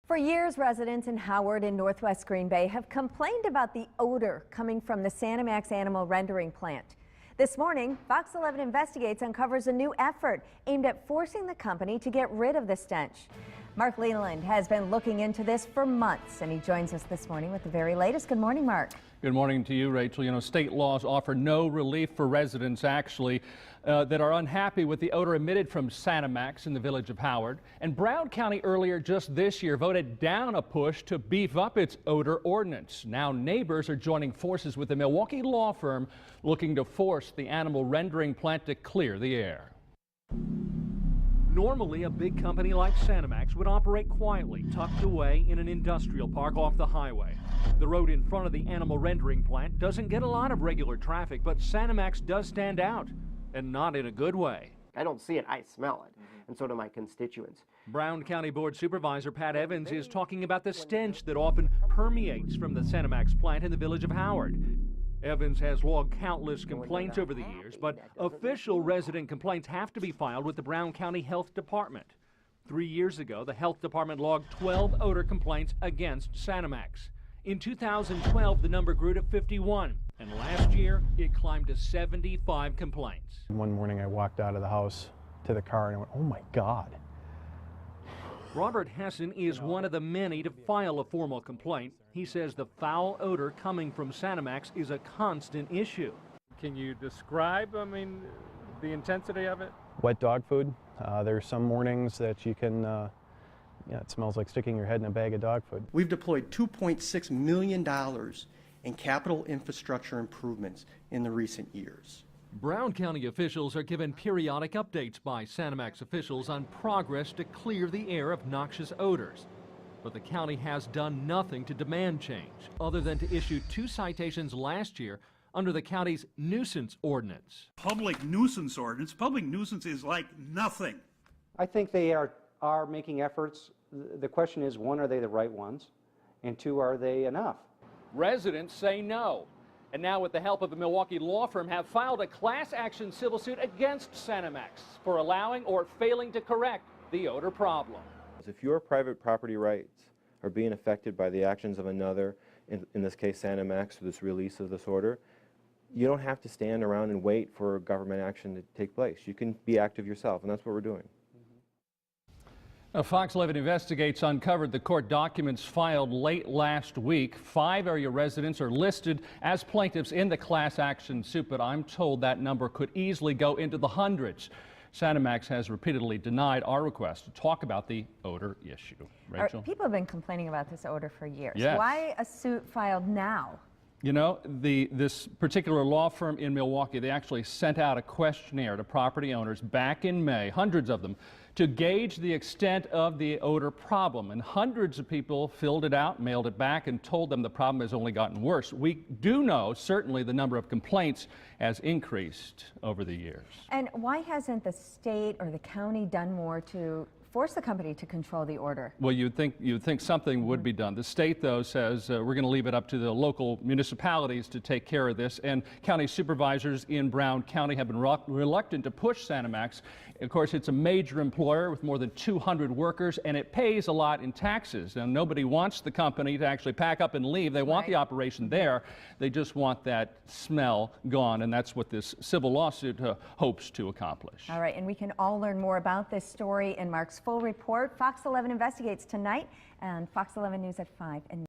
For years, residents in Howard and Northwest Green Bay have complained about the odor coming from the Sanimax animal rendering plant. This morning, Fox 11 Investigates uncovers a new effort aimed at forcing the company to get rid of the stench. Mark Leland has been looking into this for months, and he joins us this morning with the very latest. Good morning, Mark. Good morning to you, Rachel. You know, state laws offer no relief for residents, actually, that are unhappy with the odor emitted from Sanimax in the village of Howard. And Brown County earlier just this year voted down a push to beef up its odor ordinance. Now neighbors are joining forces with the Milwaukee law firm looking to force the animal rendering plant to clear the air. Normally, a big company like Sanimax would operate quietly, tucked away in an industrial park off the highway. The road in front of the animal rendering plant doesn't get a lot of regular traffic, but Sanimax does stand out, and not in a good way. I don't see it, I smell it, and so do my constituents. Brown County Board Supervisor Pat Evans is talking about the stench that often permeates from the Sanimax plant in the village of Howard. Evans has logged countless complaints over the years, but official resident complaints have to be filed with the Brown County Health Department. 3 years ago, the Health Department logged 12 odor complaints against Sanimax. In 2012, the number grew to 51, and last year, it climbed to 75 complaints. One morning, I walked out of the house to the car and I went, oh my God. Robert Hessen is one of the many to file a formal complaint. He says the foul odor coming from Sanimax is a constant issue. Can you describe, the intensity of it? Wet dog food. There's some mornings that you can, it smells like sticking your head in a bag of dog food. We've deployed $2.6 million in capital infrastructure improvements in the recent years. Brown County officials are given periodic updates by Sanimax officials on progress to clear the air of noxious odors. But the county has done nothing to demand change, other than to issue 2 citations last year under the county's nuisance ordinance. Public nuisance ordinance. Public nuisance is like nothing. I think they are making efforts. The question is, 1, are they the right ones? And 2, are they enough? Residents say no. And now, with the help of a Milwaukee law firm, have filed a class action civil suit against Sanimax for allowing or failing to correct the odor problem. If your private property rights are being affected by the actions of another, in this case Sanimax, for this release of this order, you don't have to stand around and wait for government action to take place. You can be active yourself, and that's what we're doing. Now, Fox 11 Investigates uncovered the court documents filed late last week. 5 area residents are listed as plaintiffs in the class action suit, but I'm told that number could easily go into the hundreds. Sanimax has repeatedly denied our request to talk about the odor issue. Rachel? People have been complaining about this odor for years. Yes. Why a suit filed now? You know, this particular law firm in Milwaukee, they actually sent out a questionnaire to property owners back in May, hundreds of them, to gauge the extent of the odor problem. And hundreds of people filled it out, mailed it back, and told them the problem has only gotten worse. We do know, certainly, the number of complaints has increased over the years. And why hasn't the state or the county done more to force the company to control the odor? Well, you'd think something would be done. The state, though, says we're going to leave it up to the local municipalities to take care of this. And county supervisors in Brown County have been reluctant to push Sanimax. Of course, it's a major employer with more than 200 workers, and it pays a lot in taxes. And nobody wants the company to actually pack up and leave. They want the operation there. They just want that smell gone, and that's what this civil lawsuit hopes to accomplish. All right, and we can all learn more about this story in Mark's full report. Fox 11 Investigates tonight, and Fox 11 News at 5.